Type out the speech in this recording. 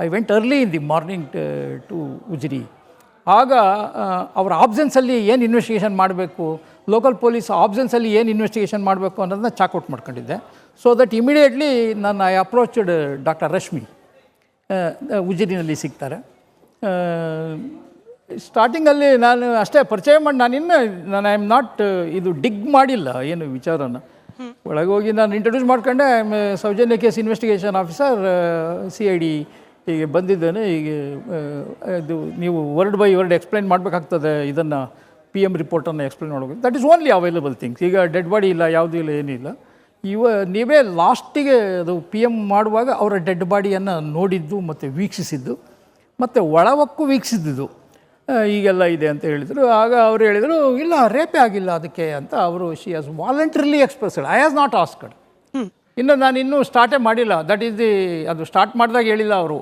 I went early in the morning to Ujire. ಆಗ ಅವರ ಆಬ್ಸೆನ್ಸಲ್ಲಿ ಏನು ಇನ್ವೆಸ್ಟಿಗೇಷನ್ ಮಾಡಬೇಕು, ಲೋಕಲ್ ಪೊಲೀಸ್ ಆಬ್ಸೆನ್ಸಲ್ಲಿ ಏನು ಇನ್ವೆಸ್ಟಿಗೇಷನ್ ಮಾಡಬೇಕು ಅನ್ನೋದನ್ನ ಚಾಕ್ಔಟ್ ಮಾಡ್ಕೊಂಡಿದ್ದೆ. ಸೊ ದಟ್ ಇಮಿಡಿಯೇಟ್ಲಿ ನಾನು ಐ ಅಪ್ರೋಚ್ಡ್ ಡಾಕ್ಟರ್ ರಶ್ಮಿ, ಉಜಿರಿನಲ್ಲಿ ಸಿಗ್ತಾರೆ. ಸ್ಟಾರ್ಟಿಂಗಲ್ಲಿ ನಾನು ಅಷ್ಟೇ ಪರಿಚಯ ಮಾಡಿ ನಾನು ಐ ಆಮ್ ನಾಟ್ ಇದು ಡಿಗ್ ಮಾಡಿಲ್ಲ ಏನು ವಿಚಾರನ. ಒಳಗೆ ಹೋಗಿ ನಾನು ಇಂಟ್ರೊಡ್ಯೂಸ್ ಮಾಡ್ಕೊಂಡೆ, I am Soujanya case investigation officer CID ಹೀಗೆ ಬಂದಿದ್ದೇನೆ, ಹೀಗೆ ಇದು ನೀವು ವರ್ಡ್ ಬೈ ವರ್ಡ್ ಎಕ್ಸ್ಪ್ಲೈನ್ ಮಾಡಬೇಕಾಗ್ತದೆ, ಇದನ್ನು PM ರಿಪೋರ್ಟನ್ನು ಎಕ್ಸ್ಪ್ಲೈನ್ ಮಾಡಬೇಕು. That is only available things. ಈಗ ಡೆಡ್ ಬಾಡಿ ಇಲ್ಲ, ಯಾವುದೂ ಇಲ್ಲ, ಏನಿಲ್ಲ. ನೀವೇ ಲಾಸ್ಟಿಗೆ ಅದು PM ಮಾಡುವಾಗ ಅವರ ಡೆಡ್ ಬಾಡಿಯನ್ನು ನೋಡಿದ್ದು ಮತ್ತು ವೀಕ್ಷಿಸಿದ್ದು ಮತ್ತು ಒಳವಕ್ಕೂ ವೀಕ್ಷಿಸಿದ್ದು ಈಗೆಲ್ಲ ಇದೆ ಅಂತ ಹೇಳಿದರು. ಆಗ ಅವರು ಹೇಳಿದರು, ಇಲ್ಲ ರೇಪೇ ಆಗಿಲ್ಲ ಅದಕ್ಕೆ ಅಂತ. ಅವರು she has voluntarily expressed, I has not asked. ಇನ್ನು ನಾನು ಇನ್ನೂ ಸ್ಟಾರ್ಟೇ ಮಾಡಿಲ್ಲ. ದಟ್ ಈಸ್ ದಿ ಅದು ಸ್ಟಾರ್ಟ್ ಮಾಡಿದಾಗ ಹೇಳಿಲ್ಲ ಅವರು,